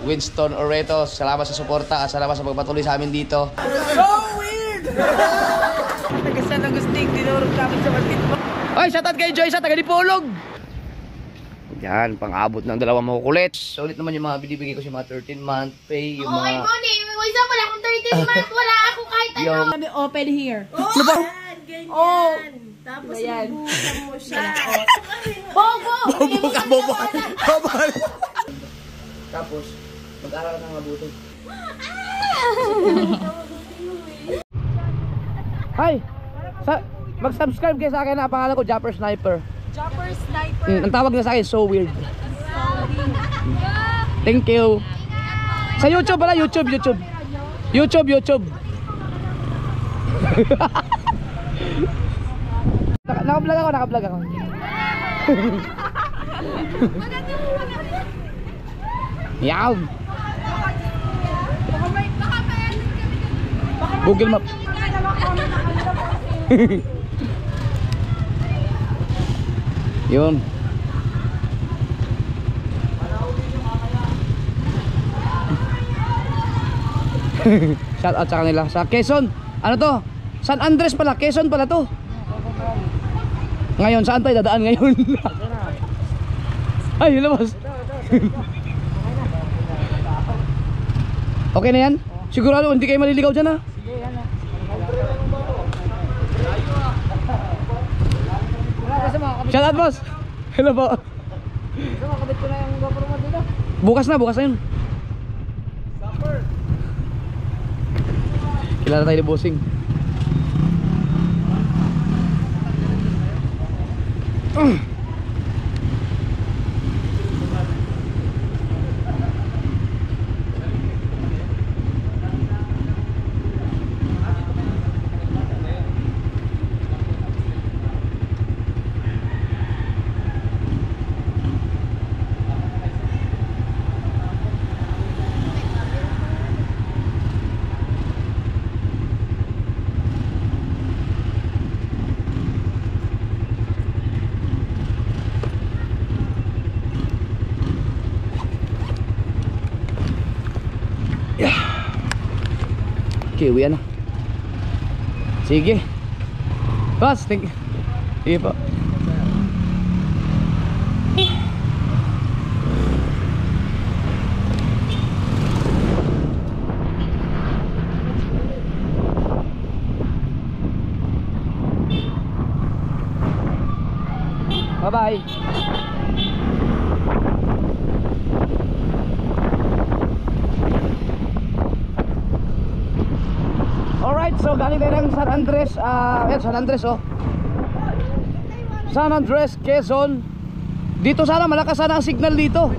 Winston Oreto. Salamat sa suporta at salamat sa pagpatuloy sa amin dito. So weird! Nagasan ang gusting, dinurog kami sa basketball. Ay, shoutout kay Joy sa Tagalipolog. Yan, pang-abot ng dalawang makukulit. So, ulit naman yung mga binibigay ko sa mga 13-month pay. Yung mga... Okay, Bonnie. May isa wala akong 13 month. Wala ako kahit ano. Kami open here. Oh, ganyan. Oh. Tapos Ayan. bubukan mo siya. Bobo! Bobo ka, bobo ka. Bobo ka. Tapos, mag-aral ka ng mabuti. Hi! Mag-subscribe kayo sa akin na pangalan ko, Japper Sniper. Chopper Sniper. Ang tawag na sa akin, So Weird. Thank you. Sa YouTube pala, YouTube. Naka-vlog ako. Yaw. Google Map. Yun. Shout out sa kanila. Sa Quezon. Ano to? San Andres pala. Quezon pala to. Ngayon, saan tayo dadaan ngayon? Ay, labas. Okay na yan? Sigurado hindi kayo maliligaw dyan ha? Shout out boss. Hello po. Bukas na yun. Kilala tayo ni bossing. Okay, uwi na. Sige. Boss, thank you. Sige po. Bye-bye. Alright, so galing tayo ng San Andres. San Andres oh. San Andres, Quezon. Dito sana, malakas sana ang signal dito.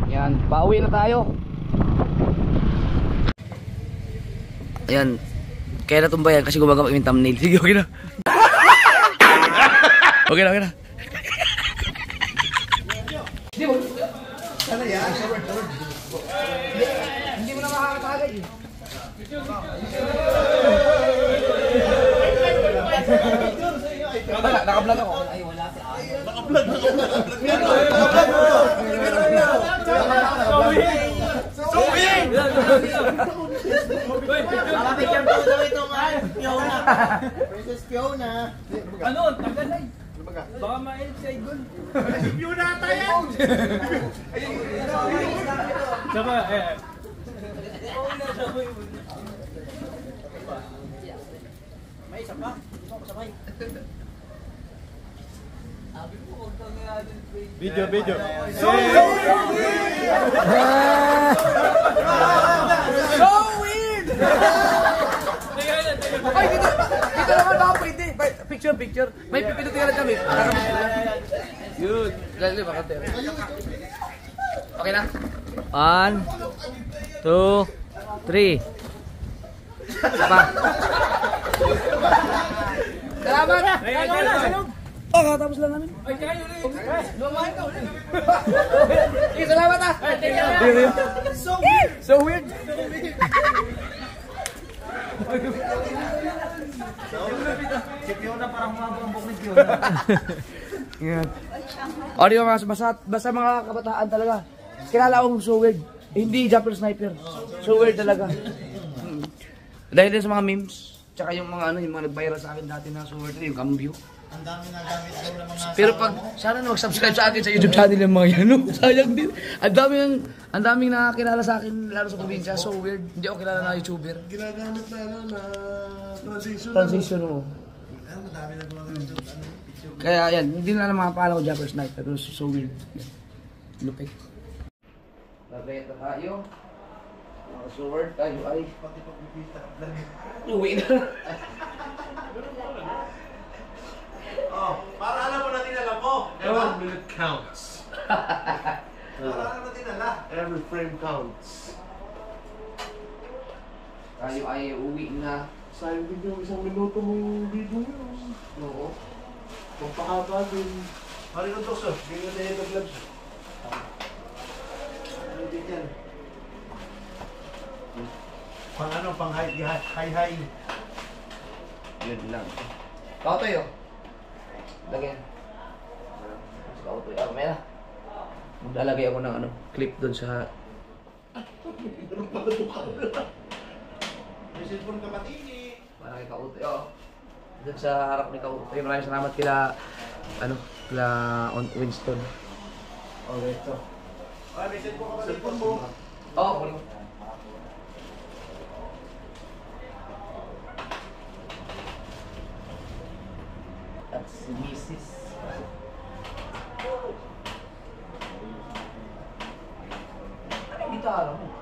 Yan, pauwi na tayo. Ayan, kaya natumba yan kasi gumagawa yung thumbnail. Sige, okay na. Okay na. Hindi mo na makakatagay. Naka-vlog ako. Ay, wala. Naka-vlog. Nakapicture po daw itong Fiona. Princess Fiona. Ano? Tagalay. Baka ma-elf sa Igon. Si Fiona tayo! Saba, May isa pa? Gusto ko sabay. Video. So weird! Ay, dito naman baka pwede. Picture. May pipinutin ka lang kami. Good. Dali, baka tayo. Okay na? 1, 2, 3. Pa. Salamat na. Oh, tapos lang namin. Ay, kayo ulit. Lumayan ka ulit. Salamat ah. So weird. Si Fiona parang mabambok ni Fiona. Yan. O, di ba basta mga kabataan talaga. Kilala akong so weird. Hindi jumper sniper. So weird talaga. Dahil din sa mga memes. Tsaka yung mga yung mga nag-viral sa akin dati na so weird. Yung cambio. Ang dami na gamit daw ng mga... Pero pag, sana na mag-subscribe sa akin sa YouTube channel yung mga yan. No? Sayang din. Ang daming nakakilala sa akin, lalo sa probinsya. So weird. Hindi ako kilala na YouTuber. Ginagamit na na transition. Transition mo. Madami na gumagamit. Kaya yan, hindi na lang mga pala ko jumper sniper. Pero so weird. Lupit. Nabenta tayo. Mga sword tayo ay. Pati pagpipita. Uwi na. Oh, para alam mo na dinala mo. Every minute counts. Para alam mo dinala. Every frame counts. Tayo ay uwi na. Sayang din yung isang minuto mong video yun. Oo. Magpahaba din. Pari ng dokso. Ganyan na yung nag-vlog siya. Ano din yan? Pang ano, pang high. Yun lang. Kautoy oh. Lagyan. Kautoy. Ah, may na. Maglalagay ako ng clip doon sa... May cellphone ka matini. Para kay Kautoy. Oh. Doon sa harap ni Kautoy. Maraming salamat kila... kila Winston. Okay, ito. Ay, may cellphone ka matini mo. Oo, kunin mo. At si Mrs. Ano yung gitara mo?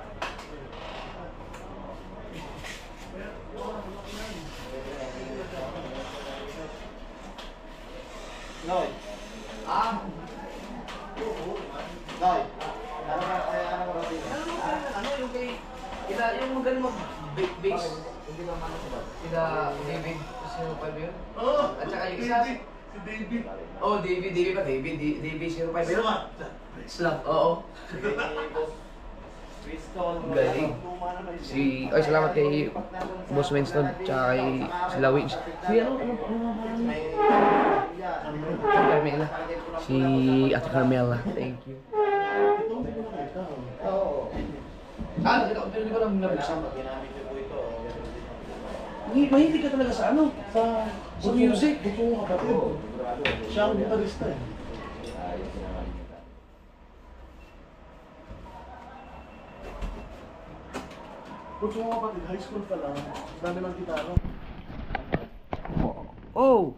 Noy. Ah! Noy. Ano mo rating? Ano yung kay... yung magaling mag-bass? Hindi ba man ako ba? Sila David, kasi yung pa yun? Oo. At saka yung isa... Si David. Oh, David ba? David 05 yun? Slap, oo. Galing. Ay, salamat kay Boss Winston, tsaka kay sila Wins. Si Carmela. Si Ate Carmela. Thank you. Ah, pero di ba lang nabuksan? Mahilig ka talaga sa sa music. Gusto mo kapatid. Siya ang gitarista eh. Gusto mo kapatid, high school pa lang. Dami ng gitara. Oh!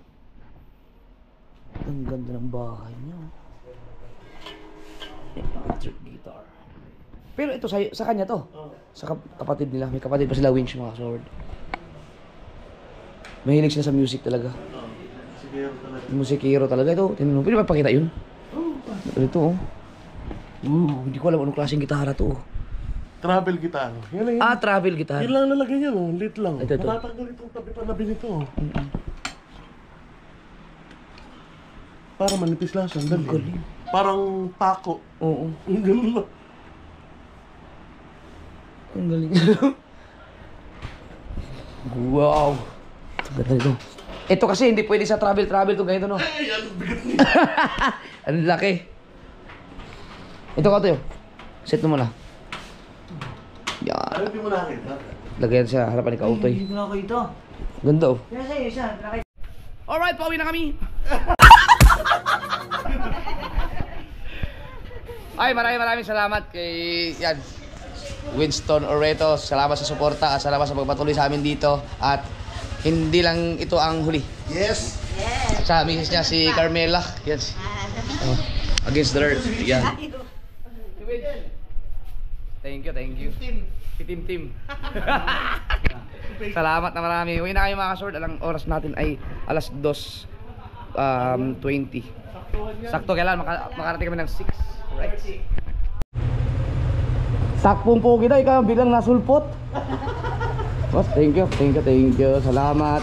Ang ganda ng bahay niya. Electric guitar. Pero ito sa kanya to. Sa kapatid nila. May kapatid pa sila Winch mga sword. Mahilig sila sa music talaga. Siguro talaga. Musikero talaga ito. Tinanong, pwede ba pakita yun? Ito oh. Hindi ko alam anong klaseng gitara to. Travel gitara. Yan lang yun. Ah, travel guitar. Yun lang nalagay niya, no? Lit lang. Ito. Matatanggal itong tabi pa na binito. Para manipis lang siya. Dali. Galing. Parang tako. Oo. Ang galing lang. Ang galing. Wow. Ang ganda nito. Ito kasi hindi pwede sa travel to ganito no. Ay, ang bigat niya. Ang laki. Ito ka tayo. Set mo na. Yan. Ano hindi mo nakita? Lagyan sa harapan ni Kautoy. Hindi ko nakakita. Ganda oh. Kaya sa'yo siya, nakita. Alright, pauwi na kami. Ay, maraming salamat kay Winston Oreto. Salamat sa suporta at salamat sa pagpatuloy sa amin dito. At hindi lang ito ang huli. Yes. Sa misis niya si Carmela. Yes. Against the earth. Yan. Thank you. Team. Salamat na marami. Uwi na kayo mga sword. Alang oras natin ay alas 2:20. Sakto kailan makarating kami ng 6. Right? Sakpong pogi daw, ikaw bilang nasulpot. Boss, thank you. Salamat. Thank you. Salamat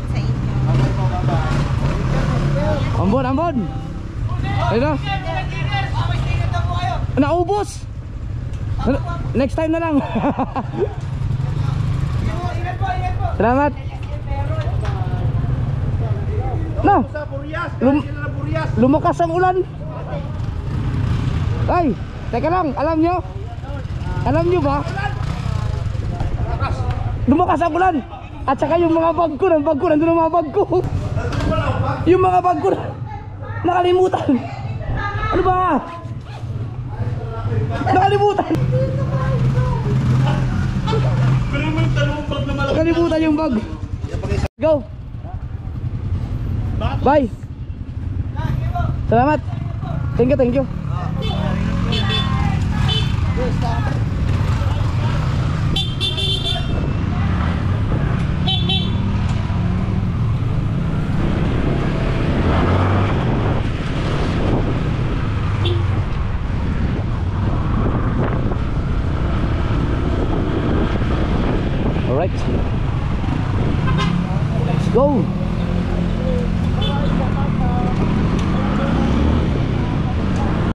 sa inyo. Ambon. Ayun na. Naubos. Next time na lang. Salamat. No. Sa Burias, Lum- sila na Burias. Lumakas ang ulan. Ay, teka lang, alam nyo ba? Lumakas ang ulan. At saka yung mga bag ko, nandun ang mga bag ko. Yung mga bag ko, nakalimutan. Ano ba? Nakalimutan. Nakalimutan yung bag. Go. Bye. Salamat. Thank you. Alright. Let's go.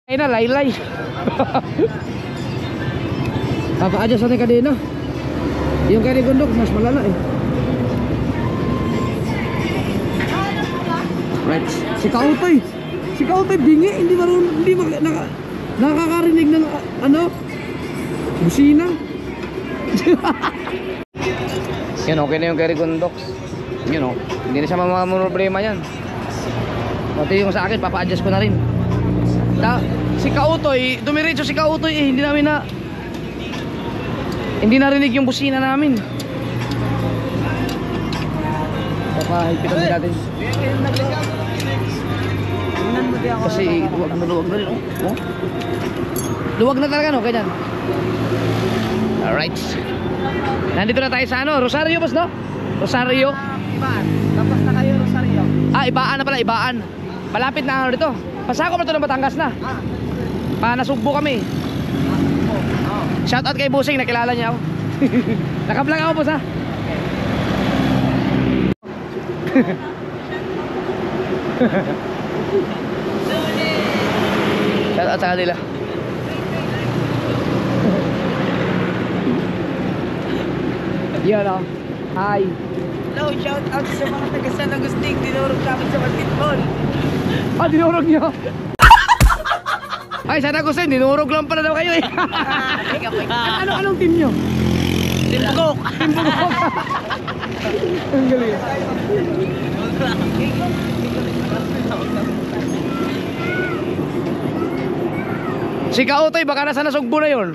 Ay na, laylay. Papa-adjust natin kadena. Yung kay Gondok, mas malala eh. Right. Si Kautoy bingi, hindi nakakarinig ng ano? Busina. Yan, okay na yung kay Gondok. You know, hindi na siya problema yan. Pati yung sa akin, papa-adjust ko na rin. Si Kautoy, dumiretso si Kautoy eh, hindi narinig yung busina namin. Papahigpitan din natin. Kasi luwag na rin, oh. Luwag na talaga, no? Ganyan. Alright. Nandito na tayo sa ano, Rosario, boss, no? Rosario. Ibaan. Tapos na kayo, Rosario. Ibaan na pala, Ibaan. Malapit na ano dito. Pasako pa ito ng Batangas na. Nasugbo kami. Shoutout kay Busing, nakilala niya ako. Nakablog ako, boss, ha? Shoutout sa kanila. Yan, oh. Hi. Hello, shout out sa mga taga San Agustin. Dinurog namin sa basketball. Dinurog niyo. Ay, San Agustin, dinurog lang pala daw kayo eh. Anong team niyo? Timbugok. Ang galing. Si Kautoy, baka nasa nasugbo na yun.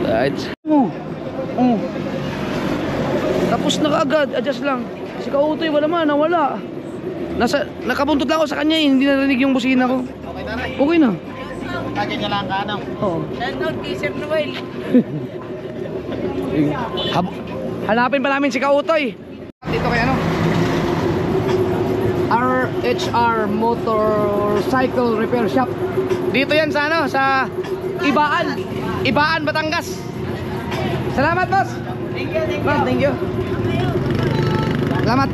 Right. Tapos na kaagad, adjust lang. Si Kautoy, wala man, nawala. Nakabuntot lang ako sa kanya, hindi narinig yung busina ko. Okay na rin. Okay na. Lagi niya lang ka, ano? Oo. Shout out kay Sir Noel. Hanapin pa namin si Kautoy. Dito kay ano? RHR Motorcycle Repair Shop. Dito yan sa ano? Sa Ibaan, Batangas. Salamat, boss. Thank you. Salamat.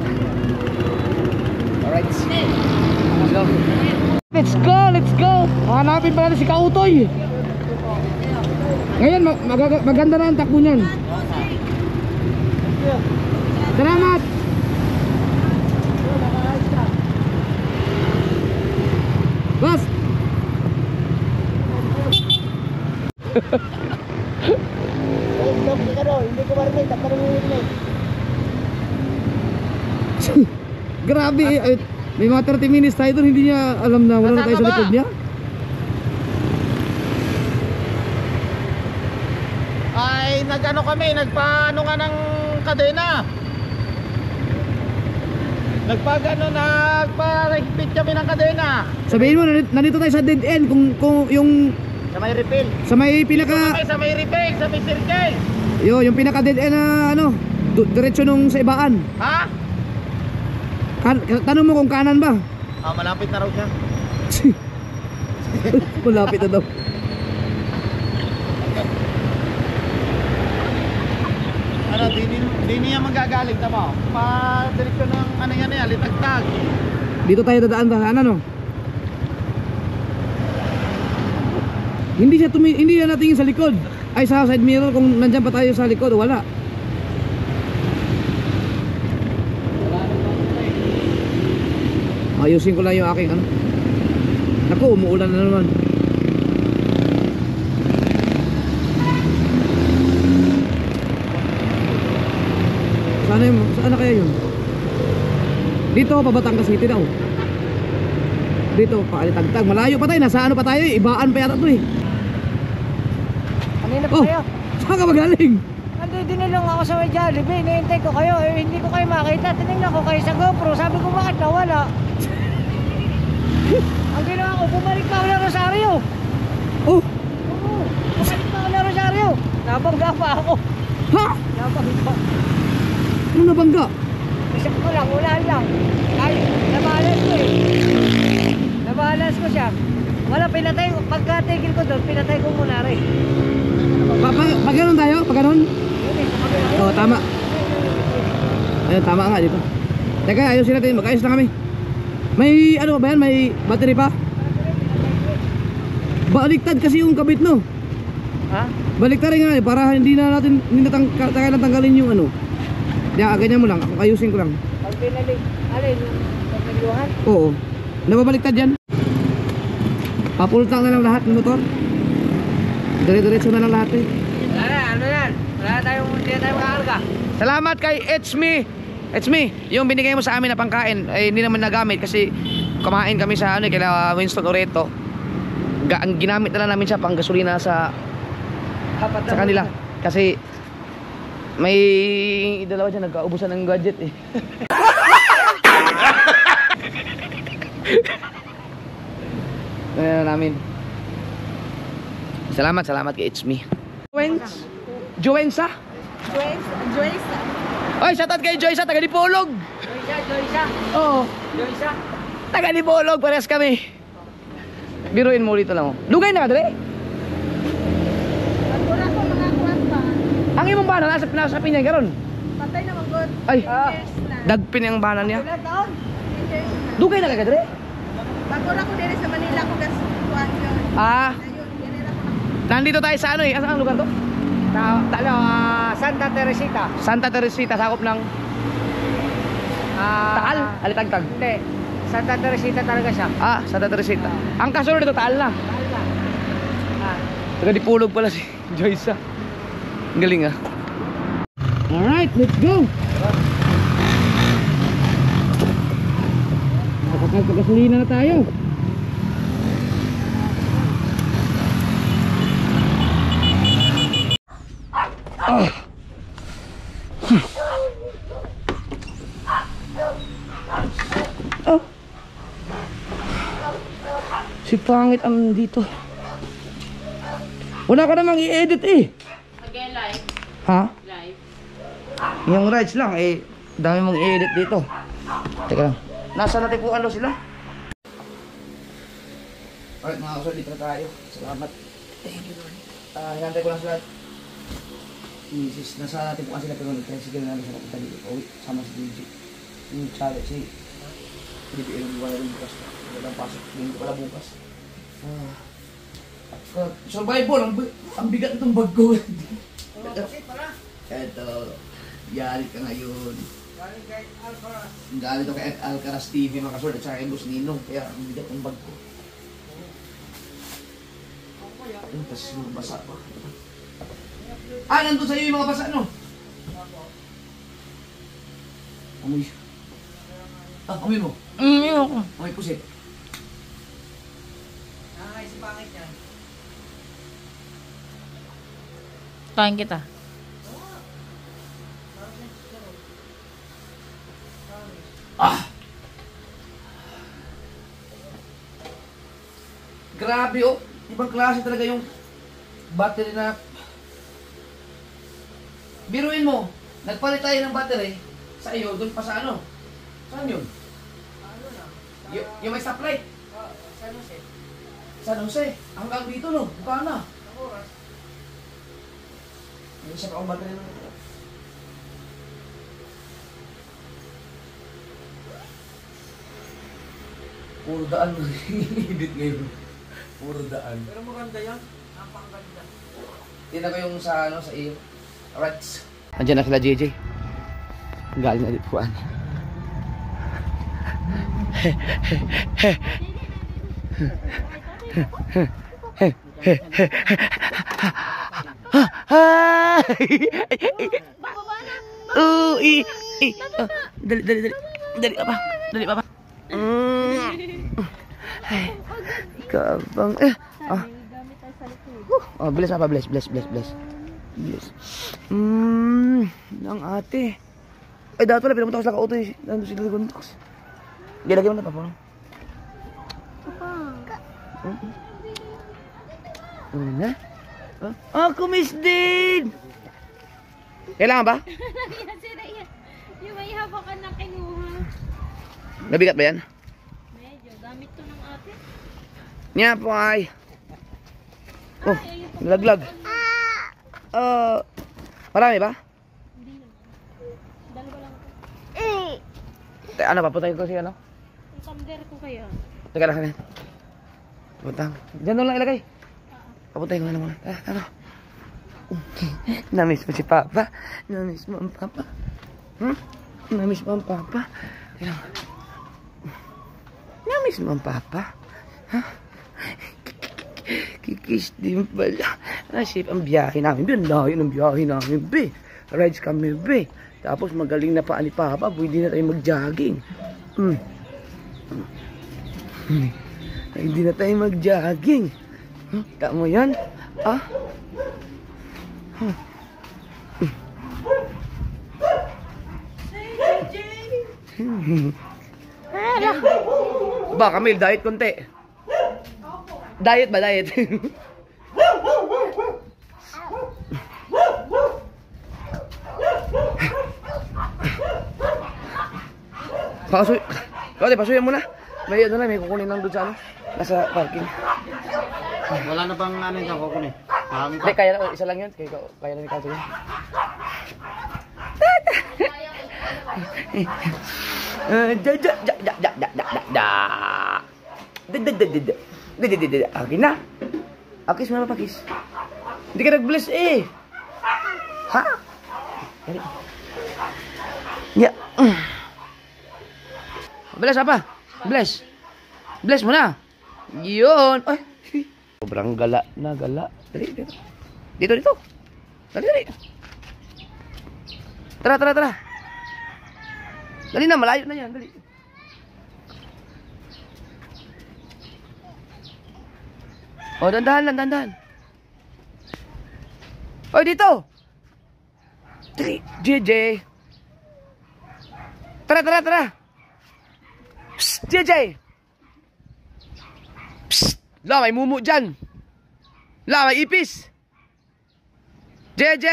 Alright. Let's go. Hanapin pa natin si Kautoy. Ngayon, maganda na ang takbo niyan. Salamat. Boss. Hindi ko marinig, tatanungin. Grabe, may mga 30 minutes tayo doon, hindi niya alam na wala na tayo sa likod niya. Ay, nagano kami, nagpaano nga ng kadena. Nagpa-higpit kami ng kadena. Sabihin mo, nandito tayo sa dead end, kung yung Sa may refill. sa may pinaka, Sa may refill, sa may circle. yung pinaka dead end na ano, diretso nung sa Ibaan. Ha? Tanong mo kung kanan ba? Malapit na raw siya. Malapit na daw. Ano, di niya magagaling, tama? Pa-direksyon ng ano yan, litagtag. Dito tayo dadaan ba? Ano? Hindi siya natingin sa likod. Ay, sa side mirror kung nandyan pa tayo sa likod, wala. Ayusin ko lang yung aking ano. Naku, umuulan na naman. Saan na kaya yun? Dito, Batangas City daw. Dito, Paalitagtag. Malayo pa tayo, nasa ano pa tayo, ibaan pa yata to eh. Kanina pa Oh, kayo. saan ka magaling? Hindi, dinilong ako sa may Jollibee. Hinihintay ko kayo. Eh, hindi ko kayo makita. Tinignan ko kayo sa GoPro. Sabi ko, bakit nawala? Ang ginawa ko, bumalik pa ako ng Rosario. Oh, Oo, bumalik pa ako ng Rosario. Nabangga pa ako. ha? Nabangga. Ano nabangga? Isip ko lang, ulan lang. Ay, nabalance ko eh. Nabalance ko siya. Wala, pinatay ko. Pagkatigil ko doon, pinatay ko muna rin. Pag ganun tayo? Pag ganun? Yun eh, sa kabila. Oo, tama. Ayun, tama nga dito. Teka, ayusin natin. Mag-ayos na kami. May ano ba yan? May battery pa? Baliktad kasi yung kabit, no? Ha? Baliktad rin nga eh, para hindi na kailan tanggalin yung ano. Kaya ganyan mo lang, ako ayusin ko lang. Pag pinalik, alin, yung pagkaluhan? Oo. Nababaliktad yan. Papultang na lang lahat ng motor. Dire-diretso na lang lahat eh. Wala na, ano yan? Wala tayong, hindi na tayo makakarga. Salamat kay It's Me. Yung binigay mo sa amin na pangkain ay hindi naman nagamit kasi kumain kami sa ano kila Winston Oreto. Ang ginamit na lang namin siya pang gasolina sa kanila kasi may dalawa dyan nagkaubusan ng gadget eh. Ayan namin. Salamat kay It's Me. Joensa? Joyce. Oy, shoutout kay Joysa, taga Dipolog. Joysa. Oo. Joysa. Taga Dipolog, parehas kami. Biruin mo dito lang. Lugay na ka, dali. Wala ko mga kuwan pa. Ang imong banan, nasa pinyay ka ron. Patay na mag-good. Ay, Years na. dagpin ang banan niya. Ilan taon? 10 years na. Lugay na ka, dali. Bago na ko din sa Manila ko gas kuwan yun. Ah, Ayun, ganira ko na. nandito tayo sa ano eh. Saan ang lugar to? Santa Teresita. Santa Teresita, sakop ng Taal, Alitagtag. Hindi. Santa Teresita talaga siya. Ah, Santa Teresita. Ang kasunod dito, Taal na. Taal na. Ah. Taga Dipolog pala si Joysa. Ang galing ah. Alright, let's go. Nakapagpagasolina na tayo. Si pangit ang dito. Wala ka namang i-edit eh. Again, live. Ha? Live. Yung rides lang eh. Dami mong i-edit dito. Teka lang. Nasa natin po ano sila? Alright mga kasol, dito na tayo. Salamat. Thank you Lord. Hinantay ko lang sila. Misis, nasa natin po sila pero nag-tricycle na namin sa kapita dito. Uwi, sama si DJ. Yung challenge si BBL yung wala rin bukas. Walang pasok. Hindi ko pala bukas. Survival, ang bigat nitong bag ko. Eto, yari ka ngayon. Galing to kay Alcaraz TV mga kasol at saka kay Boss Ninong. Kaya ang bigat ng bag ko. Ayun, tapos yung basa pa. Ah, nandun sa'yo yung mga basa, no? Amoy. Ah, amoy mo? Yun ako. Amoy pusit. Si pangit yan. Kain kita. Grabe oh. Ibang klase talaga yung battery na... Biruin mo, nagpalit tayo ng battery sa iyo, doon pa sa ano? Saan yun? Yung may stoplight? San Jose. San Jose. Hanggang dito no, buka na. May isa pa akong battery na. Puro daan mo. Edit ngayon. Puro daan. Pero maganda yan. Ang pangganda. Tingnan ko yung sa ano sa iyo. Alright. Andiyan na sila JJ. Galing na dito kuan. Dali apa? Kabang oh, bless apa? Bless. Nang ate. Ay, dato na pinapunta ko sa ka-auto eh. Nandun sila sa Gunbox. Gilagay mo na pa po. Ano na? Ako, Miss Din! Kailangan ba? Yung may habakan na kinuha. Nabigat ba yan? Medyo, gamit to ng ate. Nya po ay. Oh, nalaglag. Marami ba? Dalawa lang ito. Ano, paputay ko siya, no? Yung tumbler ko kaya. Teka lang. Putang. Diyan lang ilagay. Paputay ko na naman. Ano? Namiss mo si Papa? Namiss mo ang Papa? Namiss mo ang Papa? Namiss mo ang Papa? Kikis din pala. Nasip ang biyahe namin. Layo ng biyahe namin, be. Rides kami, be. Tapos magaling na pa ni Papa. Pwede na tayo mag-jogging. Hindi na tayo mag-jogging. Tama yan? Ba, Camille, diet konti. Diet ba, diet? Pasuy. Pasuyin mo na. May ano na, may kukunin lang doon sa ano. Nasa parking. Wala na bang ano yung kukunin? Marami pa. Hindi, kaya na, isa lang yun. Kaya na ni Kanto yun. Akin na. Akis mo na pakis. Hindi ka nag-bless eh. Ha? Ya. Bless apa? Bless. Bless mo na. Yun. Ay. Sobrang gala na gala. Dali, dito. Dito. Dali. Tara. Dali na, malayo na yan. Dali. Oh, dandahan. Oh, dito. Dali, JJ. Tara. Psst, JJ. Psst. La, may mumu dyan. La, may ipis. JJ.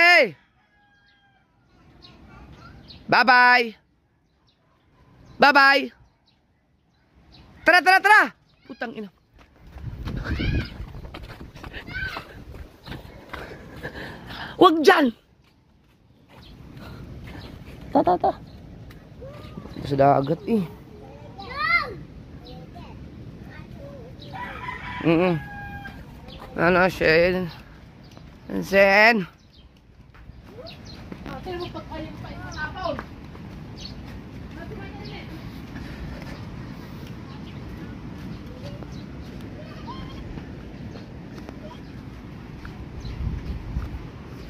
Bye-bye. Tara. Putang ina. Wag dyan. Ta. Sa dagat eh. Ano, Shen?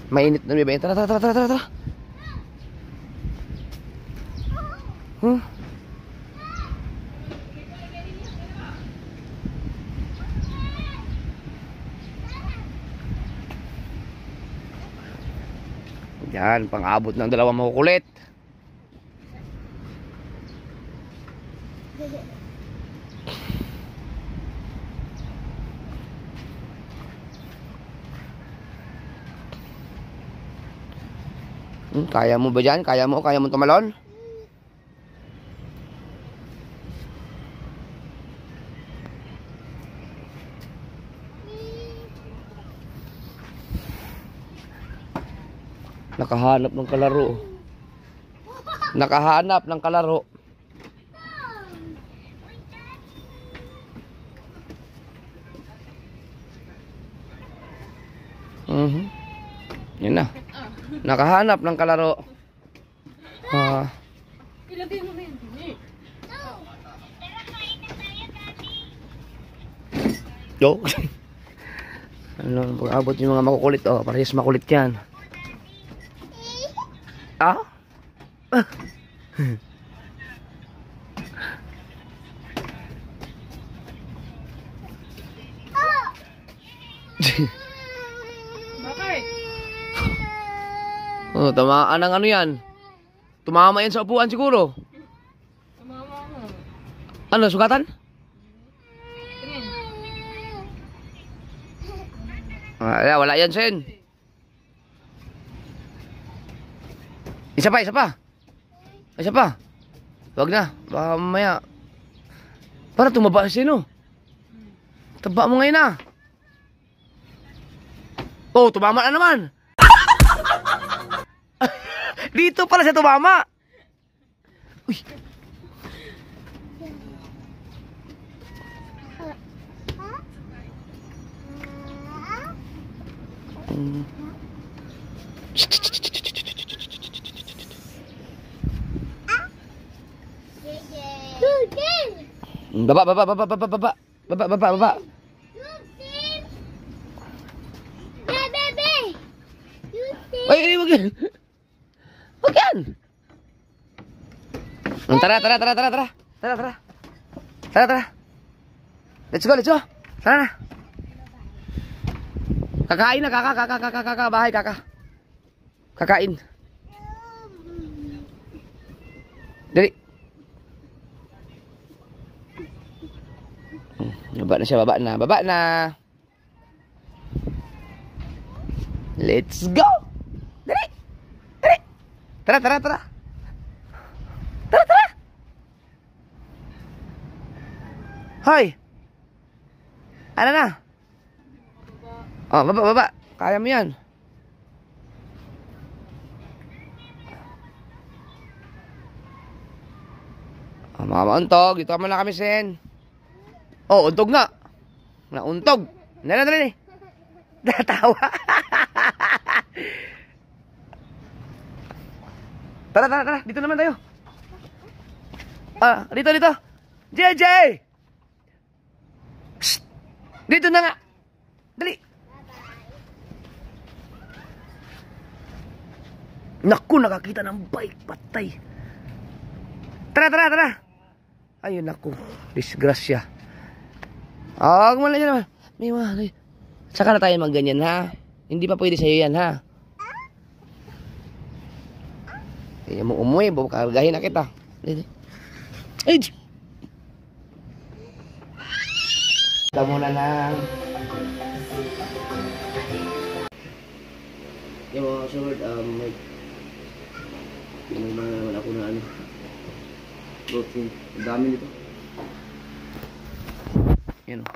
Mainit na ba? Tara. Yan, pang-abot ng dalawang makukulit. Kaya mo ba dyan? Kaya mo tumalon? Nakahanap ng kalaro. Yun na. Nakahanap ng kalaro. Ilagay mo na yun. Yo. Ano, pag-abot yung mga makukulit, oh, parehas makulit yan. Ah? Bakit? Oh, tamaan ng ano yan. Tumama yan sa upuan siguro. Tumama mo. Ano, sugatan? Tingin. Wala yan, Sen. Isa pa, isa pa. Isa pa. Wag na, baka mamaya. Para tumaba si Sino. Taba mo ngayon na. Oh, tumama na naman. Dito pala siya tumama. Uy. Baba. Ay, wag yan. Wag yan. Tara. Let's go. Tara na. Kakain na, kaka. Bahay, kaka. Kakain. Dali. Baba na siya, baba na. Let's go. Dali. Tara. Hoy. Ano na? Oh, baba. Kaya mo yan. Oh, mga untog. Dito naman na kami, Sen. Oh, untog nga. Nauntog. Dali. Natawa. Tara. Dito naman tayo. Dito. JJ! Shh! Dito na nga. Dali. Naku, nakakita ng bike. Patay. Tara. Ayun, naku. Disgrasya. Kumala nyo naman. May mga. Saka na tayo magganyan, ha? Hindi pa pwede sa'yo yan, ha? Kaya mo umuwi, bukargahin na kita. Ay! Ito muna na. Yung mga sword, may naman ako na ano. Protein. Ang dami nito. Yan o.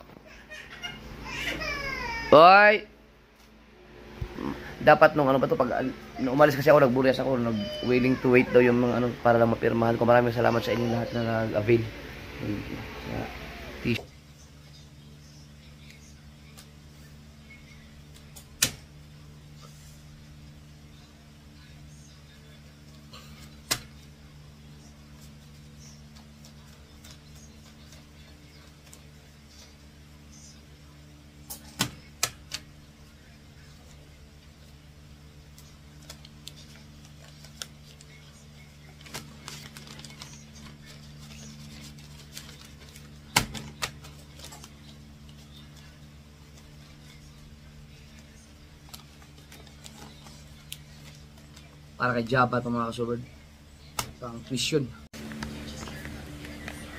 Boy! Dapat nung ano ba to, pag umalis kasi ako, nagburyas ako, willing to wait daw yung mga ano, para lang mapirmahan ko. Maraming salamat sa inyo lahat na nag-avail. Para kay Jabba itong mga kasoberd. Pang mission.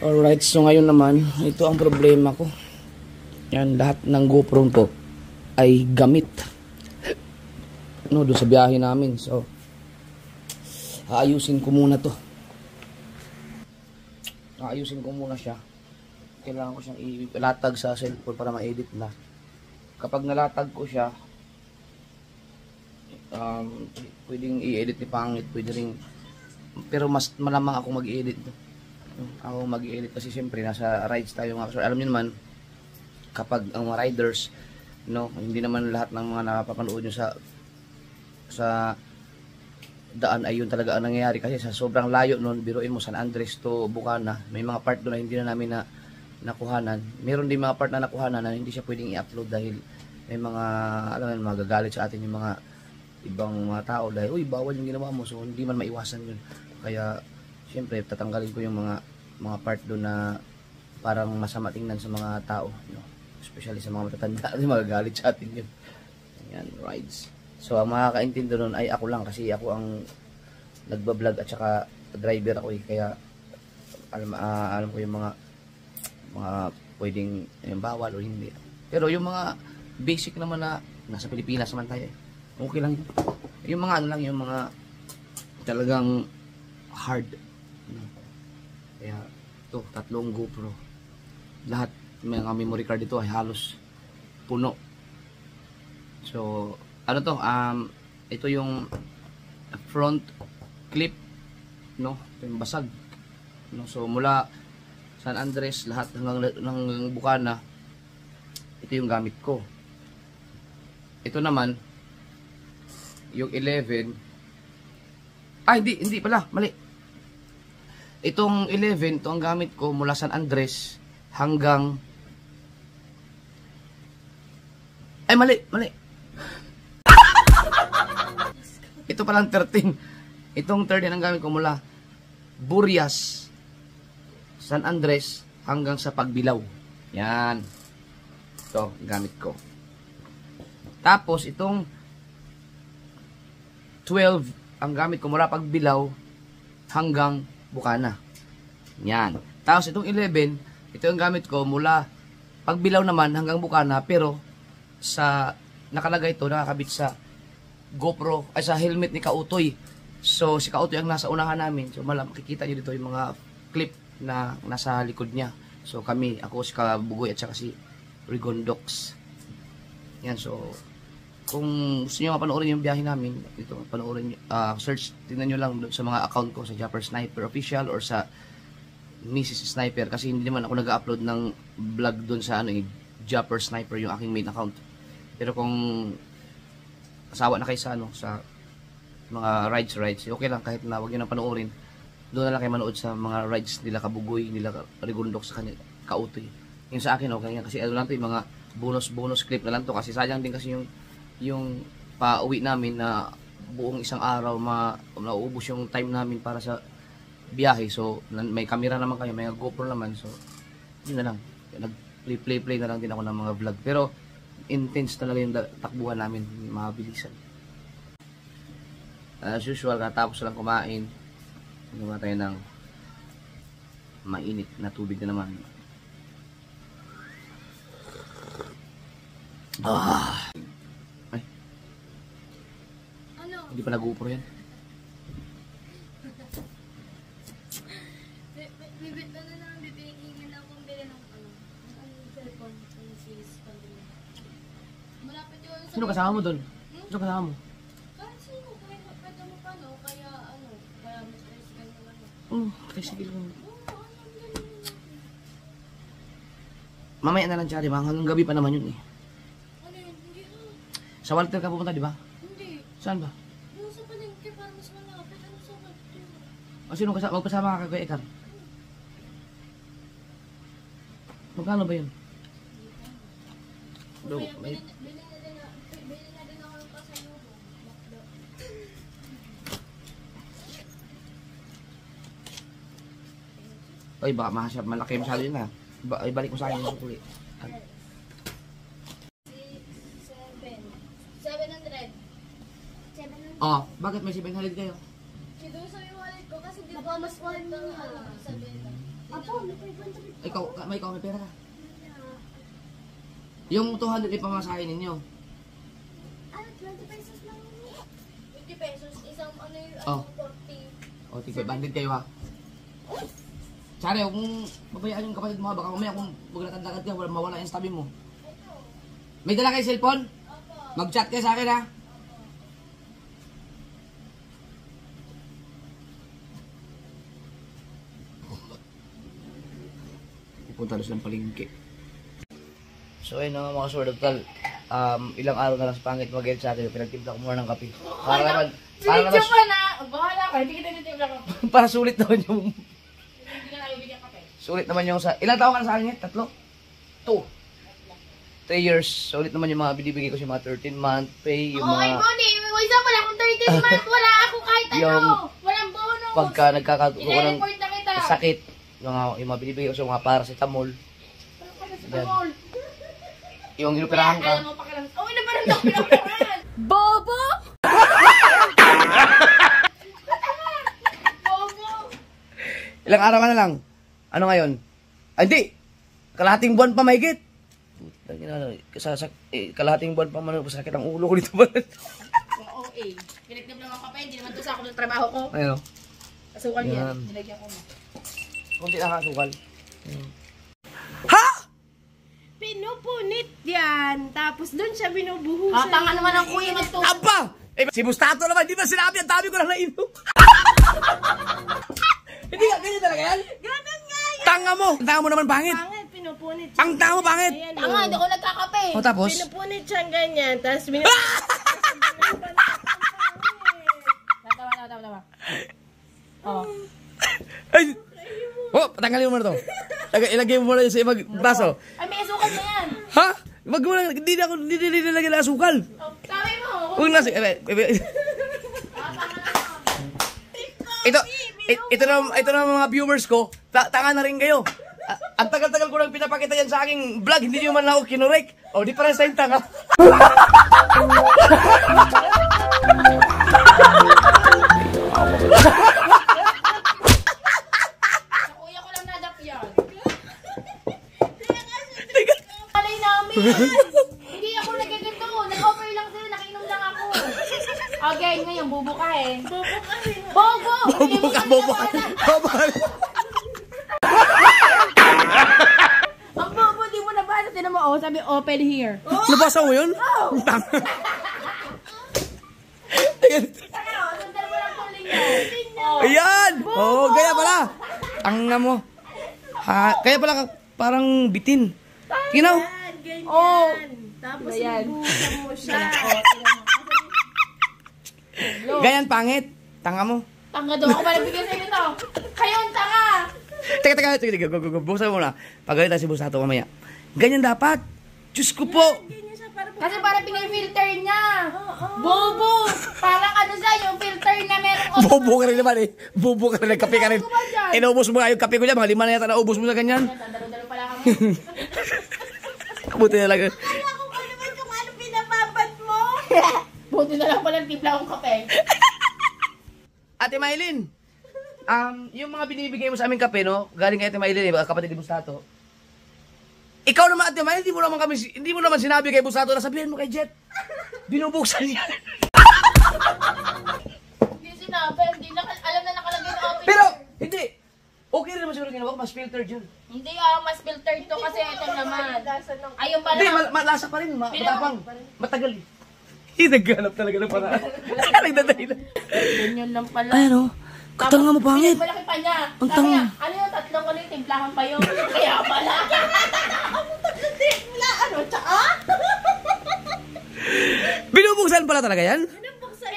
Alright, so ngayon naman, ito ang problema ko. Yan, lahat ng GoPro ko ay gamit. No, doon sa biyahe namin. So, aayusin ko muna to. Aayusin ko muna siya. Kailangan ko siyang ilatag sa cellphone para ma-edit na. Kapag nalatag ko siya, pwedeng i-edit ni Pangit, pwede rin, pero mas malamang ako mag-i-edit. Ako mag-i-edit kasi siyempre nasa rides tayo mga kasor. Alam niyo naman, kapag ang mga riders, no, hindi naman lahat ng mga napapanood nyo sa sa daan ay yun talaga ang nangyayari kasi sa sobrang layo nun, biruin mo San Andres to Bukana, may mga part doon na hindi na namin nakuhanan. Meron din mga part na nakuhanan na hindi siya pwedeng i-upload dahil may mga, alam mo, magagalit sa atin yung mga ibang mga tao dahil, uy, bawal yung ginawa mo, so hindi man maiwasan yun. Kaya, syempre, tatanggalin ko yung mga part doon na parang masama tingnan sa mga tao, you know? Especially sa mga matatanda, magagalit sa atin yun. Ayan, rides. So, ang makakaintindi nun ay ako lang kasi ako ang nagbablog at saka driver ako eh. Kaya, alam ko yung mga pwedeng yung bawal o hindi. Pero yung mga basic naman na nasa Pilipinas naman tayo eh. Okay lang yun. Yung mga ano lang, yung mga talagang hard. Kaya, ito, 3 GoPro. Lahat, may mga memory card dito ay halos puno. So, ano to, ito yung front clip, no? Ito yung basag, no? So mula San Andres lahat hanggang Bukana, ito yung gamit ko. Ito naman yung 11. Hindi pala, mali. Itong 11, ito ang gamit ko mula San Andres hanggang mali. Ito palang 13. Itong 13 ang gamit ko mula Burias, San Andres hanggang sa Pagbilao. Yan. Ito, gamit ko. Tapos itong 12 ang gamit ko mula Pagbilao hanggang Bukana. Yan. Tapos itong 11, ito ang gamit ko mula Pagbilao naman hanggang Bukana, pero sa nakalagay ito, nakakabit sa GoPro, ay sa helmet ni Kautoy. So, si Kautoy ang nasa unahan namin. So, makikita nyo dito yung mga clip na nasa likod niya. So, ako, si Kabugoy, at saka si Rigondox. Yan, so, kung gusto nyo mapanoorin yung biyahe namin, ito, panoorin nyo, search, tingnan nyo lang sa mga account ko, sa Japper Sniper Official or sa Mrs. Sniper, kasi hindi naman ako nag-upload ng vlog dun sa Japper Sniper, yung aking main account. Pero kung asawa na kayo sa mga rides, okay lang kahit na wag nyo nang panoorin. Doon na lang kayo manood sa mga rides nila Kabugoy, nila Rigondok sa kanila, Kautoy. Yung sa akin okay yan kasi ano lang to, yung mga bonus clip na lang to kasi sayang din kasi yung pauwi namin na buong isang araw nauubos yung time namin para sa biyahe. So may camera naman kayo, may GoPro naman, so yun na lang, nag-play na lang din ako ng mga vlog. Pero intense talaga yung takbuhan namin, mabilisan. As usual, katapos lang kumain, gumawa tayo ng mainit na tubig na naman. Ay. Ano? Hindi pa nag-GoPro yan. Bibit na lang, bibigyan akong bili ng cellphone, ng series pambili. Malapit yun sa... Sino kasama mo doon? Sino kasama mo? Kahit sino, kahit pwede mo pa, no? Kaya mas stress ka naman. Sige lang. Oo, ang galing. Mamaya na lang siya, di ba? Hanggang gabi pa naman yun eh. Ano yun? Hindi Sa Walter ka pupunta, di ba? Hindi. Saan ba? Yung sa palengke, para mas malapit. Ano sa Walter? O sino magpasama ka kay Ekar? Magkano ba yun? Kaya bili na din ako ng pasalubong. Oy, baka malaki masyado yun ha. Balik mo sa akin yung sukuli. 700. Oh, bakit may 700 kayo? Doon sa yung wallet ko kasi di ba mas wallet ng sa benta. Apo, Ikaw, may pera ka. Yung 200 ipamasahin ninyo. 20 pesos lang. 20 pesos, isang Oh. 40. O, tigpa, bandit kayo ha. Tsari, huwag mong babayaan yung kapatid mo ha. Baka mamaya kung maglatandagad ka, mawala yung tabi mo. May dala kayo cellphone? Mag-chat kayo sa akin ha. Pupunta doon silang palingki. So ayun mga sword of tal. ilang araw na lang sa pangit mag-get sa akin, pinagtimpla ko muna ng kape. Para naman, Sinidyo pa na. Bahala ka. Hindi kita nito lang ako. para sulit naman yung, Hindi ka na bibigyan kape. sulit naman yung sa, ilang taon ka na sa akin? 3? 2. 3 years. Sulit naman yung mga binibigay ko sa mga 13-month pay, yung Oo, ay mga, Bonnie. Isa pala akong 13 months. Wala ako kahit Yung ano. Walang bonus. pagka nagkakaroon ng I-report na kita. sakit, yung mga binibigay ko sa mga paracetamol, Tamol. yung inoperahan ka. Alam mo pa ka lang. Oh, ina pa rin ako pinapirahan. Bobo! Bobo! Ilang araw ka na lang? Ano ngayon? Ay, hindi! Kalahating buwan pa mahigit. Putang ina, kalahating buwan pa man, sakit ang ulo ko dito ba? Oo, eh. Pinagtip lang ang kape. Hindi naman to sa ako ng trabaho ko. Ayun. Asukal Yan. yan. Nilagyan ko na. Kunti na kasukal. Ha? Pinupunit yan. Tapos doon siya binubuhusan. Ah, tanga naman ang kuya magtulog. Aba! Eh, si Bustato naman, di ba sinabi? Ang dami ko na nainom. Hindi nga, ganyan talaga yan? Ganun nga yan. Tanga mo! Ang tanga mo naman pangit. Pangit, pinupunit siya. Ang tanga mo pangit. Ayan, Tanga, hindi ako nagkakape. O tapos? Pinupunit siya ganyan. Tapos Tawa. Oh. Ay! Oh, patanggalin mo na to. Ilagay mo muna sa ibang baso. Ay, may asukal na yan. Ha? Wag mo na, hindi nilagay na asukal. Oh, sabi mo. Huwag na, ito na mga viewers ko, tanga na rin kayo. Ang tagal-tagal ko lang pinapakita yan sa aking vlog, hindi nyo man ako kinurek. O, di para sa yung tanga. Sa kuya ko lang nadap yan. Alay namin. Hindi ako nagkaganto. Nag-offer lang sila. Nakinom lang ako. Okay, ngayon bubo ka eh. Bobo! Bobo ka. Ang bobo, di mo nabasa. Tinan mo, oh, sabi open here. Nabasa mo yun? Tanga. Ano, sandal mo lang tuling mo. Ayan! Oo, gaya pala. Tanga mo. Ha, kaya pala parang bitin. Ginaw. ganyan. Oh. Tapos Ayan. buhusan mo siya. Ganyan pangit. Tanga mo. Tanga daw ako pala bigyan sa'yo ito. Kayo ang tanga. Teka, sige, go. Buksan mo na. Pagalitan si Bustato mamaya. Ganyan dapat. Diyos ko po. Ganyan siya para Kasi para pinay-filter niya. Bobo! Parang ano sa yung filter na meron Bobo ka rin naman eh. Bobo ka rin. Kape ka rin. Ano ba dyan? Inaubos mo nga yung kape ko dyan. Mga 5 na yata naubos mo sa ganyan. Dalo-dalo pala kami. Buti na lang. Kala ko pa naman kung ano pinapapad mo. Buti na lang pala timpla akong kape. Ate Maylin, yung mga binibigay mo sa aming kape, no? Galing kay Ate Maylin, kapatid ni Bustato. Ikaw naman, Ate Maylin, hindi mo naman sinabi kay Bustato na sabihin mo kay Jet. Binubuksan niya. Hindi sinabi, hindi na, alam na nakalagay na open. Pero, hindi. Okay rin naman siguro ginawa ko, mas filtered yun. Hindi mas filtered to kasi ito naman. Ayun pala. Hindi, malasa pa rin, matapang. Matagal eh. Naghanap talaga ng paraan. Nagdadahilan. Ganyan lang pala. Ay, ano? Katanga mo pangit. Malaki pa niya. Ang Sabi tanga. niya, ano yung tatlong ko na yung timplahan pa yun? Kaya pala. Wala, ano, tsaka? Binubuksan pala talaga yan?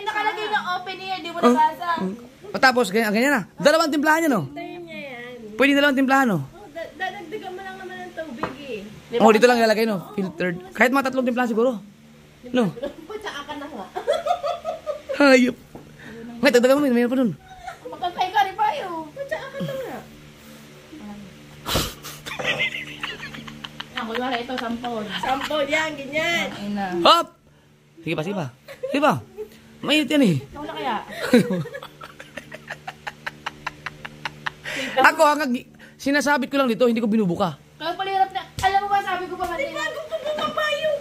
Nakalagay na open here, di mo nabasa. Tapos, ganyan na. Dalawang timplahan yan, no? Tayo niya yan. Pwede dalawang timplahan, no? Dadagdagan mo lang naman ng tubig eh. Oh, dito lang ilalagay, no? Filtered. Kahit mga 3 timplahan siguro. No? Tsaka ka na nga. Hayop. Wait, dagdagan mo, mayroon pa dun. Magkantay ka rin payo. Tsaka ka na nga. Ako wala ito, sampol. Sampol yan, ganyan. Ina. Hop! Sige pa. Sige pa. Mainit yan eh. Ako na kaya. Ako, hanggang sinasabit ko lang dito, hindi ko binubuka. Kaya pala hirap na. Alam mo ba, sabi ko pa kanina.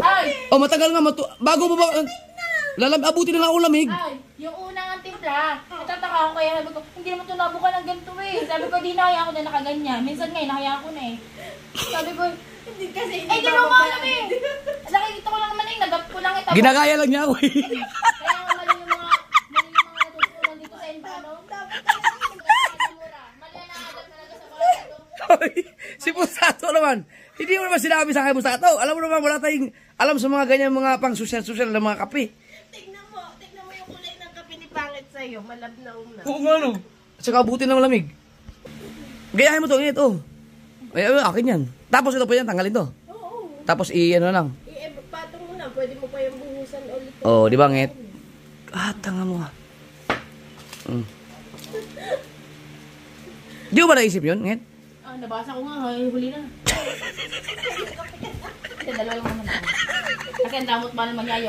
Ay! Oh, matagal nga, bago mo ba, abutin na nga ako lamig. Ay! Yung unang ang timpla. Natataka ako kaya sabi ko, hindi naman ito nabuka ng ganito eh. Sabi ko, di nakaya ako na nakaganyan. Minsan nga, nakaya ko na eh. Sabi ko, Hindi kasi di mo alam eh. Nakikita ko lang naman eh, nagap ko lang ito. Ginagaya lang niya ako eh. Kaya nga mali yung mga natutunan dito sa Impano. Mali na agad talaga sa mga ito. Si Bustato naman. naman. Hindi mo naman sinabi sa akin mo sa ito. Alam mo naman, wala tayong alam sa mga ganyan mga pang social na mga kape. Tignan mo yung kulay ng kape ni Pangit sa'yo. Malabnaw na. Oo nga no. At saka abutin ng lamig. Gayahin mo to, ngayon ito. Ay, akin yan. Tapos ito po yan, tanggalin to. Oo. Tapos i-ano lang. Patong mo lang. Pwede mo pa yung buhusan ulit. Oh, di ba, ngit? Tanga mo. Di mo ba naisip yun, ngit? Nabasa ko nga, huli na. Kasi dalawa lang naman ako. Kasi ang damot ba naman yayo.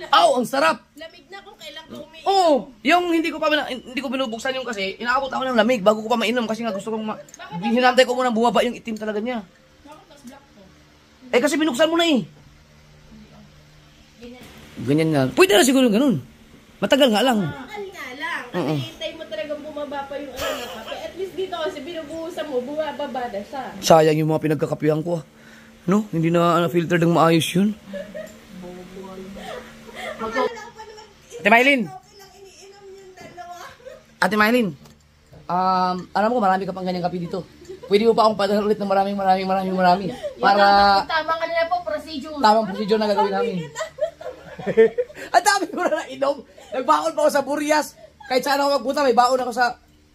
Ang sarap! Lamig na kung kailan ka umiinom. Oo, yung hindi ko binubuksan yung kasi, inaabot ako ng lamig bago ko pa mainom kasi nga gusto kong hinantay ko muna bumaba yung itim talaga niya. Kasi binuksan mo na eh. Ganyan nga. Pwede na siguro ganun. Matagal nga lang. Mahal nga lang. Kasi hintay mo talagang bumaba pa yung ano na kape. At least dito kasi binubuhusan mo, bumababa na siya. Sayang yung mga pinagkakapihan ko. No? Hindi na filter ng maayos yun. Ate Maylin. Ate Maylin. Alam ko marami ka pang ganyang kape dito. Pwede mo pa akong padala ulit ng marami. Para Tama ka nila po, procedure. tamang procedure na gagawin namin. Ang dami ko na nainom. Nagbaon pa ako sa Burias. Kahit saan ako magpunta, may baon ako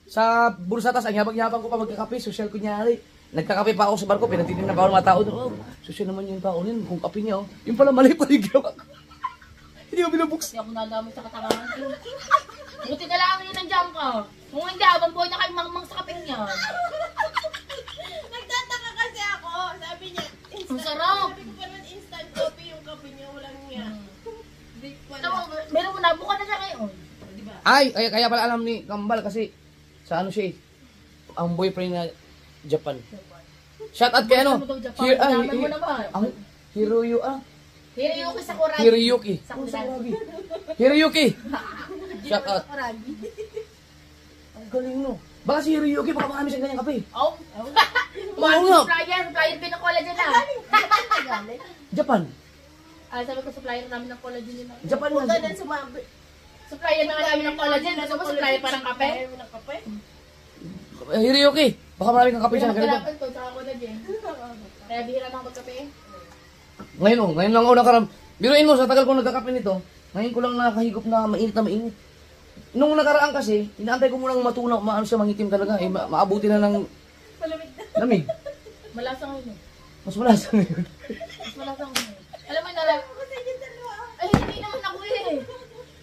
sa bursatas. Ang yabang-yabang ko pa magkakape. Social kunyari. Nagkakape pa ako sa barko. Pinatitin na pa ako ng mga tao. Social naman yung tao yun. Kung kape niya, yung pala mali pa yung ginawa ko. Hindi ko binubuksan. Hindi ako nadamay sa katangahan ko. Buti na lang yun nandiyan ka. Kung hindi, habang buhay na kayo mang sa kaping niyan. Nagtataka kasi ako. Sabi niya, Ang sarap. sabi ko pa naman instant coffee yung kape niya. Walang niya. Meron mo na, buka na siya ngayon. Diba? Kaya pala alam ni Kambal kasi sa ano siya eh. Ang boyfriend na Japan. Shout out kay ano? Naman mo naman. Ang Hiroyuki Sakuragi. Hiroyuki. Sakuragi. Hiroyuki. Shout out. Ang galing no. Baka si Hiroyuki, baka marami siyang ganyang kape. Oh. nga. Supplier pinakollagen na. Japan. Sabi ko supplier namin ng collagen nila. Japan Huwag nga. ka na sumabi. Supplier na nga namin ng collagen. Gusto mo supplier pa ng kape? Ng kape? Hiroyuki, baka marami kang kape siya. Kailangan ko, tsaka collagen. Kaya bihira na ako magkape. Ngayon lang ako nakaram. Biruin mo, sa tagal ko nagkakape nito, ngayon ko lang nakahigop na mainit. Nung nakaraan kasi, inaantay ko munang matunaw, maano siya mangitim talaga. Maabuti na ng lamig. Malasa ngayon. Mas malasa ngayon. Mas malasa ngayon. Alam mo na lang. Ay, hindi naman ako eh.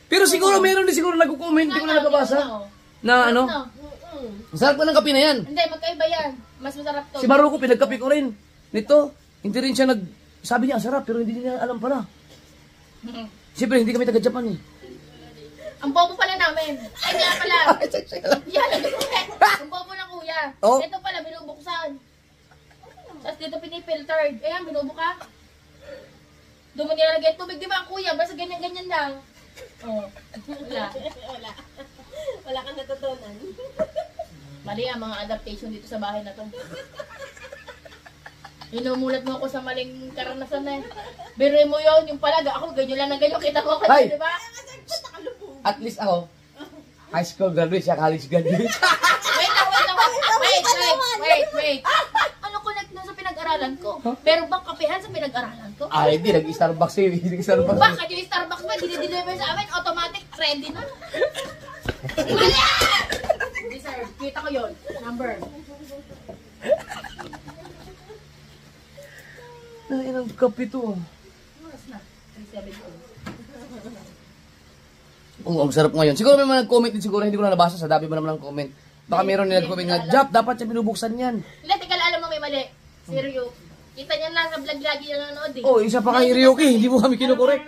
Pero siguro, meron din siguro nagko-comment, hindi ko na nababasa. Na ano? Masarap ko ng kape na yan. Hindi, magkaiba yan. Mas masarap to. Si Maruko, pinagkape ko rin. Nito, hindi rin siya sabi niya, sarap, pero hindi niya alam pala. Siyempre, hindi kami taga-Japan eh. Ang bobo pala namin. Ay, kaya pala. Yan, ang bobo ng kuya. Oh. Ito pala, binubuksan. Tapos dito pinipiltered. Ayan, binubuka. Doon mo nilalagay tubig. Di ba ang kuya? Basta ganyan-ganyan lang. Oh. Wala. Wala kang natutunan. Mali ang mga adaptation dito sa bahay na to. Inumulat mo ako sa maling karanasan na eh. Biruin mo yun, yung palaga. Ako, ganyan lang na ganyan. Kita ko Ay! kayo, di ba? At least ako, high school graduate siya, college graduate. Wait. Ano connect nun sa pinag-aralan ko? Pero bang kapehan sa pinag-aralan ko? Ay, hindi, nag-Starbucks eh. Nag-Starbucks. Bakit yung Starbucks ba, dinideliver sa amin, automatic, ready na. Wala! Hindi sir, kita ko yun. Number. Ang kape to. Oras na. 372. Oo, ang sarap ngayon. Siguro may mga nag-comment din siguro, hindi ko na nabasa sa dami ba naman ng comment. Baka meron na nag-comment nga, Jap, dapat siya binubuksan yan. Hindi, teka lang, alam mo may mali. Seryo. Kita niya lang sa vlog lagi yung nanonood eh. Oh, isa pa kay Ryuki, hindi mo kami kinukorek.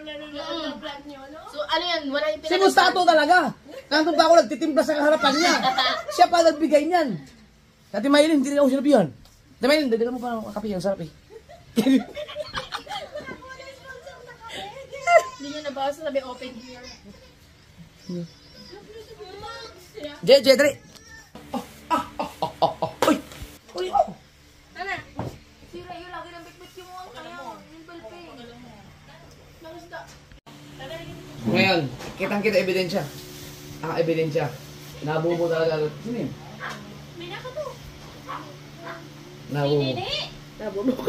So, ano yan? Wala yung Si Mustato talaga. Nandun pa ako nagtitimpla sa harapan niya. Siya pa nagbigay niyan. Ate Maylin, hindi rin ako sinabihan. Ate Maylin, dagdagan mo pa ng kape yan, sarap eh. Hindi niya nabasa, sabi open here. Jay, dali. Uy! Uy! Nana, sira yun lagi ng bitbit yung mga kaya. Yung balping. Nangisda. Ngayon, kitang-kita ebidensya. Ang ebidensya. Nabubo talaga. Sino yun? May naka to. Nabubo. Hindi. Nabubok.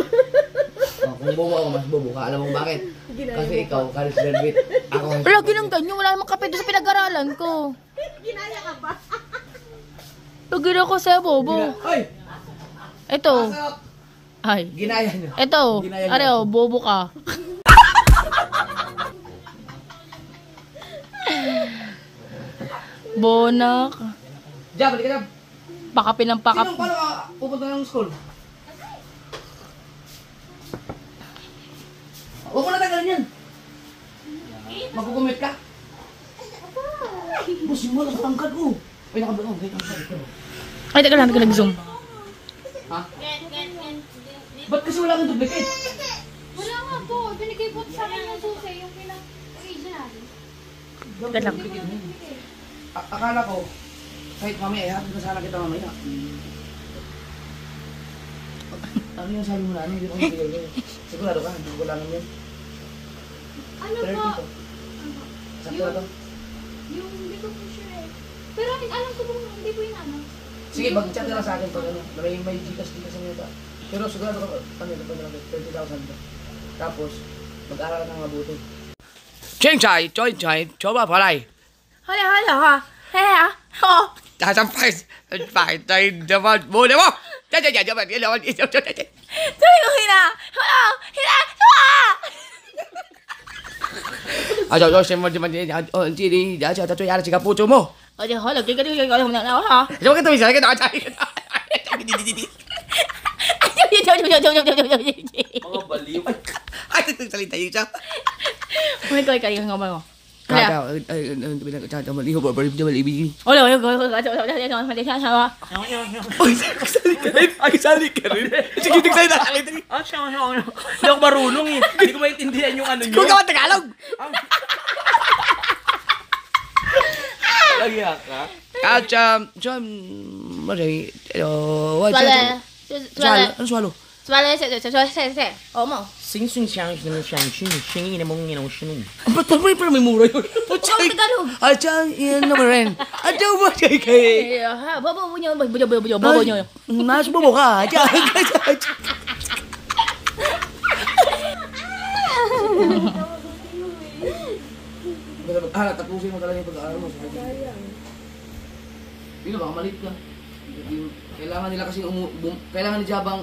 Oh, kung bobo ako, mas bobo ka. Alam mo bakit? Kasi ikaw, college graduate. Ako, Lagi ng ganyan. Wala namang kape doon sa pinag-aralan ko. Ginaya ka ba? Lagi na ako sa bobo. Ay! Ito. Pasok! Ay. Ginaya niya. Ito. Ginaya niya. Areo, bobo ka. Bonak. Jab, balik ka Jab. Pakapin ng pakap. Sinong paano ka pupunta ng school? Huwag mo na tagalin yan. Magkukumit ka. Boss, yung mga tangkad ko. Ay, nakablong. Ay, tangkad. Ay, teka lang, nag-zoom. Ha? Ba't kasi wala kang duplicate? Wala nga po. Binigay po sa akin ng susi, yung pinag-original. Teka lang. Akala ko, kahit mamaya, hatid na sana kita mamaya. Ano yung sabi mo na? Ano yung bigay? Sigurado ka, hindi ko lang yun. Ano 30 po? to. Sakto na to. Yung hindi ko po sure eh. Pero alam ko po, hindi po yun ano. Sige, mag-chat na lang sa akin pag ano. May Gcash dito sa inyo ta. Pero sigurado ka, ano ito pa naman, 30,000 to. Tapos, mag-aral ka ng mabuti. Ching chai, choi chai, choba palay. Hala, hala ha. Hehe ha. Sasampay, tayo naman muna mo! Jaman, Sabi ko hina. Hala, hina. Hala. 저先먼저 지리 야자 저 야라 지가 보죠 뭐. 어디 hala, kaya na ha. 저게 또 이상하게 나자. Mga baliw. Ay, salita yun siya. Ikaw, nga ba mo? Kaya, maliho ba? Malibi. Wala. Ay, sali ka rin. Ay, sali ka rin. Sige, nagsalita ka rin. Ah, siya. Hindi ako marunong eh. Hindi ko maintindihan yung ano nyo. Kung ka Tagalog. Lagi ka? At, ano swallow? Sing sing siyang siyang sing ina mong ina sing. Ba't naman may mura yun? Tagalog. At, yan naman rin. At, ba kay Bobo nyo. Mas bobo ka. Tapusin mo talaga yung pag-aaral mo. Hindi baka malit ka. Kailangan nila kasi kailangan ni Jabang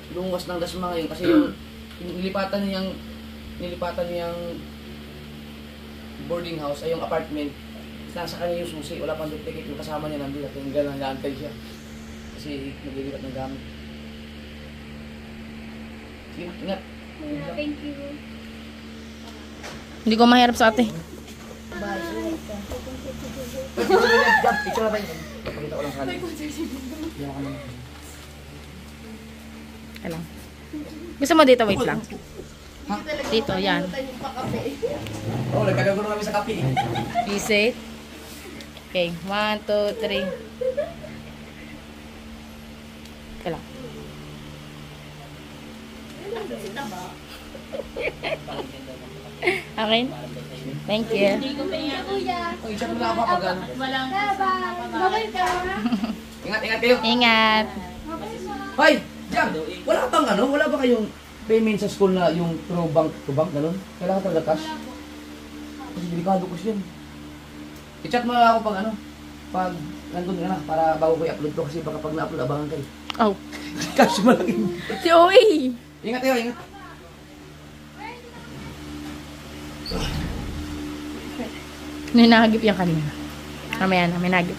lumuwas ng dasma ngayon kasi yung nilipatan niyang boarding house ay yung apartment. Nasa kanya yung susi, wala pang duplicate, yung kasama niya nandun at yung gano'n nag-aantay siya. Kasi naglilipat ng gamit. Sige, ingat. Thank you. Hindi ko mahirap sa ate. Picture na tayo. Pakita ko lang sa akin. Alam. Gusto mo dito? Wait lang. Dito, yan. Oo, nagkagagulo kami sa kape. Visit. Okay, 1, 2, 3. Okay lang. Akin? Thank you. Oh, i-chat mo lang ako pag ano. Ingat kayo. Ingat. Hoy, Jam, wala bang ano? Wala ba kayong payment sa school na yung through bank to bank, gano'n? Kailangan talaga cash? Kasi delikado ko siya. I-chat mo lang ako pag ano? Pag nandun ka na, para bago ko i-upload ko kasi baka pag na-upload, abangan kayo. Oh. Cash malaki. Si Owie. Ingat kayo, ingat. Ninahagip yan kanina. Mamaya na, may nagip.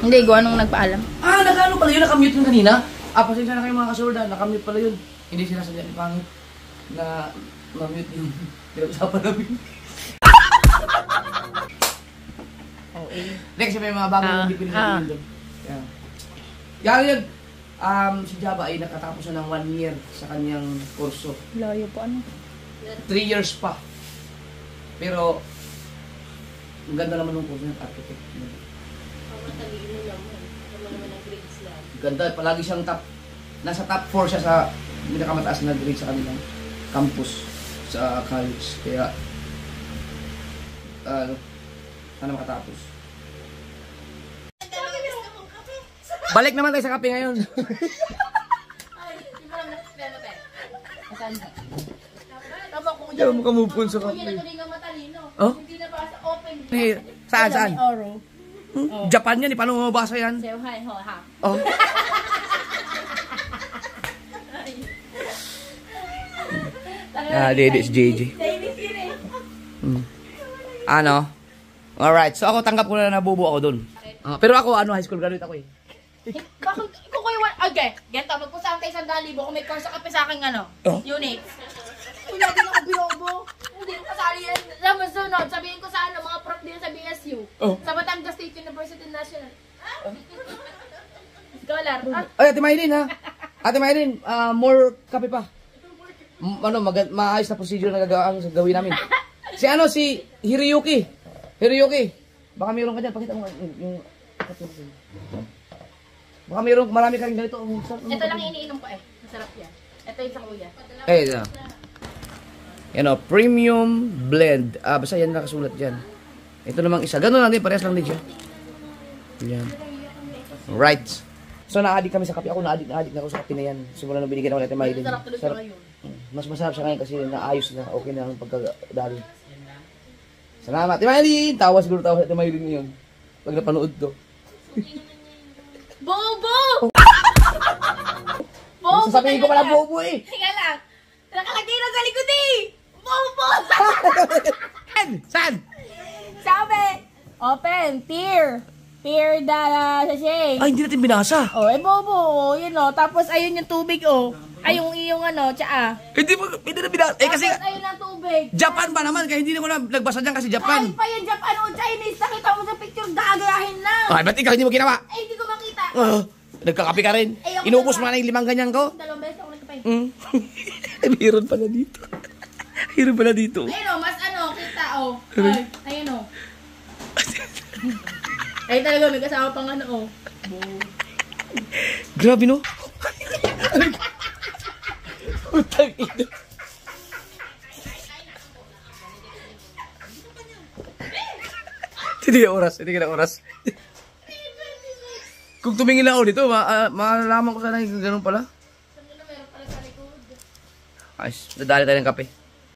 Hindi, gawa nung nagpaalam. Ah, nag-ano pala yun? Nakamute yun kanina? Ah, pasensya na kayo mga kasurda. Nakamute pala yun. Hindi sinasadya ni Pangit na ma-mute yung pinag-usapan namin. Hindi kasi may mga bagong hindi pinag-usapan doon. Kaya yun, si Java ay nakatapos na ng 1 year sa kanyang kurso. Layo po ano? 3 years pa. Pero, ang ganda naman ng kurso ng architect. Ganda, palagi siyang nasa top 4 siya sa pinakamataas na grade sa kanilang campus sa college. Kaya, sana makatapos. Balik naman tayo sa kape ngayon. Ay, hindi mo lang nakikita tayo. Asan ka? Tama ko Hindi mo kamupun sa Kuya na kape. tuloy nga matalino. Oh? Hindi na pa sa open. Saan? Oro. Japan yan, paano mo mabasa yan? Say hi, ho, ha. Oh. This JJ. Chinese yun eh. Ano? Alright, so ako tanggap ko na nabubo ako dun. Pero ako, high school graduate ako eh. Bakit ko kayo okay, ganito, magpusahan tayo 100,000 kung may course ka pa sa aking units. Wala din ako biyobo. Hindi ko kasali yan. Alam mo, sunod, sabihin ko sa mga prof din sa BSU. Sa Batangas State University National. Scholar. Ay, Ate Maylin ha. Ate Maylin, more kape pa. Maayos na procedure na gawin namin. Si Hiroyuki. Baka mayroon ka dyan, pakita mo yung baka mayroon, marami ka rin ganito. Ito lang iniinom ko eh. Masarap yan. Ito yung sa kuya. Yan o, premium blend. Basta yan nakasulat dyan. Ito namang isa. Ganun lang din, parehas lang din siya. Yan. Right. So, na-addict kami sa kape. Ako na-addict na ako sa kape na yan. Simula nung binigyan ako natin Maylin. Masarap tuloy sa ngayon. Mas masarap siya ngayon kasi naayos na. Okay na ang pagkadali. Salamat. Ate Maylin! Tawa siguro sa Ate Maylin ngayon. Pag napanood to. Bobo! Bobo! Sasabihin ko pala bobo eh. Hinga lang. Nakalagay na sa likod eh! Bobo! Saan? Sabi! Open! Peer! Peer the sachet. Ay, hindi natin binasa. Oh, bobo. Yun o. Tapos ayun yung tubig o. Ay, yung tsaa. Hindi na binasa. Kasi Tapos ayun ang tubig. Japan pa naman. Kaya hindi na ko na nagbasa dyan kasi Japan. Ay pa yung Japan o Chinese. Nakita mo sa picture. Gagayahin na. Ay, ba't ikaw hindi mo ginawa? Ay, hindi ko makita. Nagkakape ka rin. Inubos mo na yung 5 ganyan ko. Dalawang beses ako nagkapay. Meron pala dito. Meron pala dito. Ayun o, mas kita o. Ay, ayun o. Ay talaga, may kasama pang o. Grabe no? Utang ito. Hindi na oras. Kung tumingin ako dito, malalaman ko sana yung ganun pala. Ayos, dadali tayo ng kape.